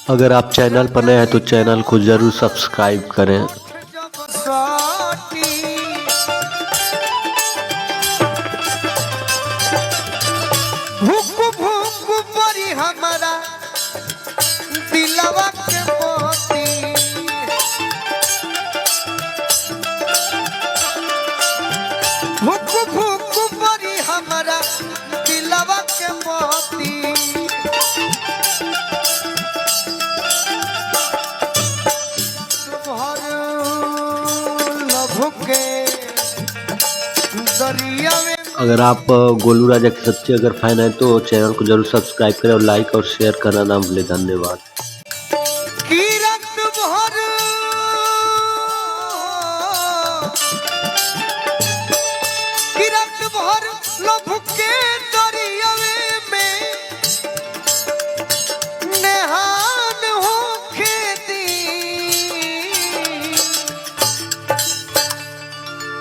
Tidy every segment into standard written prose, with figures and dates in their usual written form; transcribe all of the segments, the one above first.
अगर आप चैनल पर नए हैं तो चैनल को जरूर सब्सक्राइब करें। भूख भूख परी हमारा दिलवा के मोती, भूख भूख परी हमारा दिलवा के मोती। अगर आप गोलू राजा के सच्चे अगर फैन है तो चैनल को जरूर सब्सक्राइब करें और लाइक और शेयर करना ना भूलें। धन्यवाद।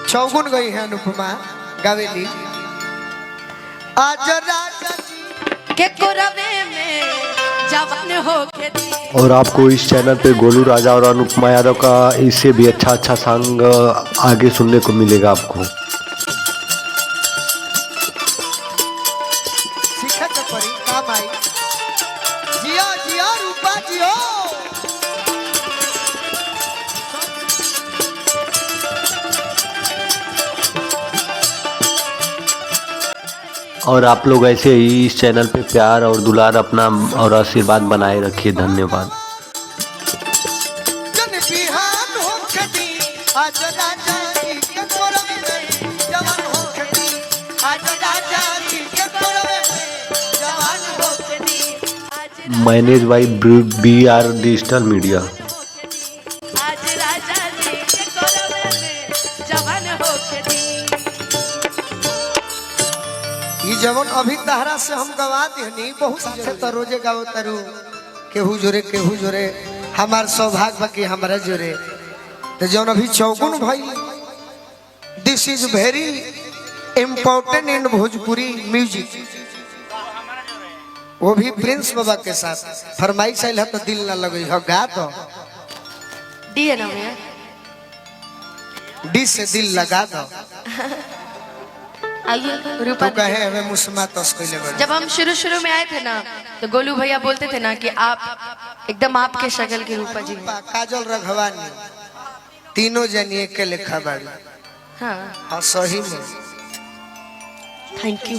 चौगुन गई है अनुपमा गावेली आज राजा के कोरवे में जवान हो के दी। और आपको इस चैनल पे गोलू राजा और अनुपमा यादव का इससे भी अच्छा सॉन्ग आगे सुनने को मिलेगा आपको। सीखा के परी काम आई जियो जियो रूपा जियो। और आप लोग ऐसे ही इस चैनल पे प्यार और दुलार अपना और आशीर्वाद बनाए रखिए। धन्यवाद। मैनेज बाई BR डिजिटल मीडिया। जवन अभी तहरा से हम गवा देनी बहुत से तो रोजे गाओ तरु केहू जोरे हमार सौभाग्य बाकी हमारा जोरे तो जवन अभी चौगुन भाई this is very important in Bhojpuri music. वो भी प्रिंस बाबा के साथ फरमाइश आइल है तो दिल ना लगे हो गा तो डी है ना भैया, डी से दिल लगा दो। आइए रूपा तो कहे हमें मुस्मा तस कइले बड़। जब हम शुरू में आए थे ना तो गोलू भैया बोलते थे ना कि आप एकदम आपके शक्ल की रूपा जी। काजल रघवानी तीनों जनिए के लिखा बाड़ी। हाँ सही में थैंक यू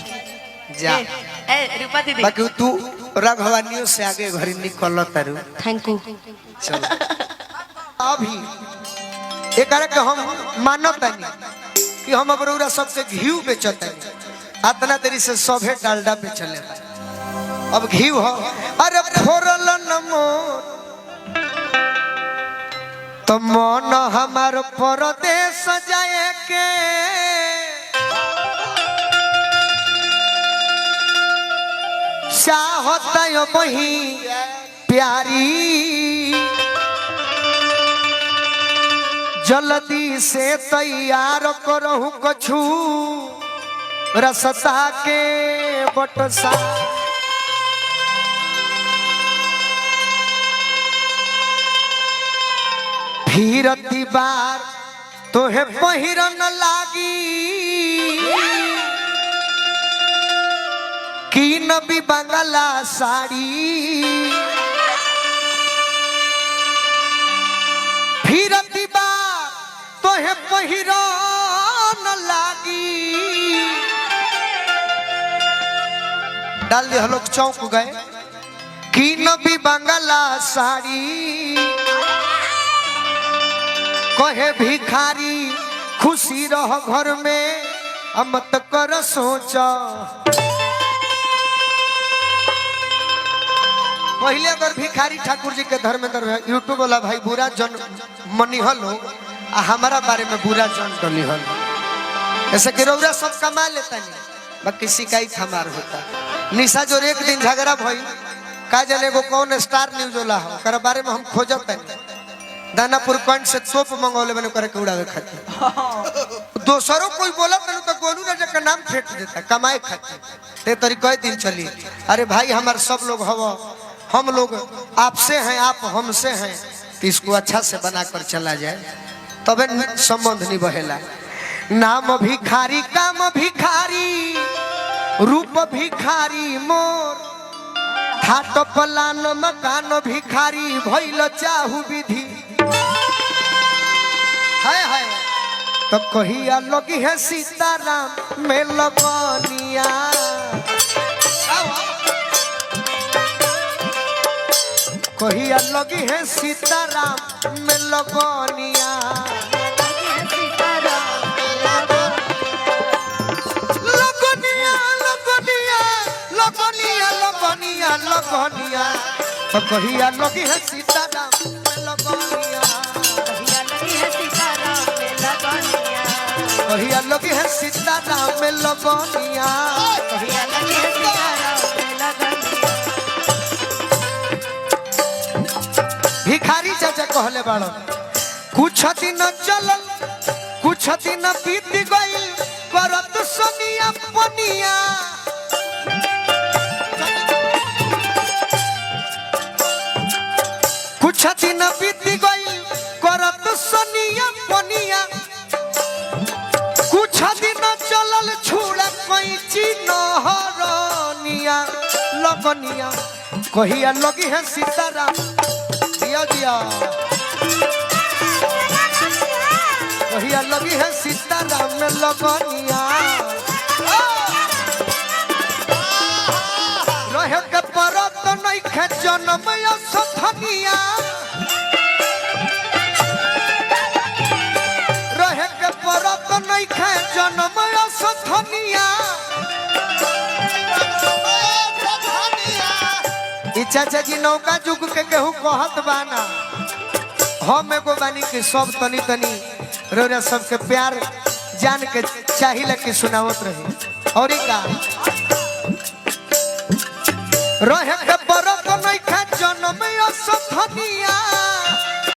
जा रूपा दीदी। बाकी तू रघवानियों से आगे घरी निकल तारू। Thank you. चलो अभी एक के हम मानतानी कि हम अबरूरा सबसे घी बेचते अतना देरी से सभे डालडा बेचले अब घी हो। अरे फोरल नमो तो मन हमार परदेश जाए के चाहता बही प्यारी जल्दी से तैयार करहु कछु रसता के बटसा। फिरती बार तोहे पहिरन लागी की नबी बंगला साड़ी। फिरती बार तोहे पहिरन लागी डाल दे हलोक चौंक गए की नबी बंगला साड़ी। कहे भिखारी खुशी रह घर में मत कर सोचा। पहले अगर भिखारी ठाकुर जी के धर्मेंद्र यूट्यूब वाला भाई बुरा जन मनी हलो आ हमारा बारे में बुरा जन डली हलो ऐसे कि रौरा सब कमा लेता नहीं बाकी शिकायत हमार होता। निशा जो एक दिन झगड़ा भई का जले वो कौन स्टार न्यूज वाला हो कर बारे में हम खोजत नहीं दानापुर पॉइंट से सोप मंगौले मैंने करे के उड़ावे खातिर दोसरों कोई बोला तो गोलू राजा का नाम फेंक देता कमाए खातिर ते तरी कई दिन चली। अरे भाई हमारे सब लोग हवा हम लोग आपसे हैं, आप हमसे हैं, तो इसको अच्छा से बनाकर चला जाए, तबे संबंध नहीं बहेला। नाम भिखारी, काम भिखारी, रूप भिखारी मोर, ठाट पलान मकान भिखारी, भइल चाहू विधि है। तो कहिया लगी है सीताराम में लगनिया, कहिया लगी है सीताराम में लगनिया, लगनिया, तो कहिया लगी है सीताराम में लगनिया, कहिया लगी है सीताराम में लगनिया। भिखारी चाचा कहले बाड़ो, कुछ दिन चलल कुछ दिन बीत गइल, करत सोनिया पनिया, कुछ दिन बीत गइल, करत सोनिया पनिया, कुछ दिन चलल छुड़ा कैची नहरनिया, लगनिया, कहिया लगी है सीताराम, दिया दिया, कहिया लगी है सीताराम में लगनिया, रहे के परत नहीं खे जन्म सथनिया, रहे के परत नहीं खे जन्म सथनिया, चाचा जी नौका जुग के केहू कहत बाना, हम एगो बानी के सब तनी तनी रोरा सबके प्यार जान के चाहिए कि सुनावत रही। और का रहे के परत नहीं खा जन्म सथनिया,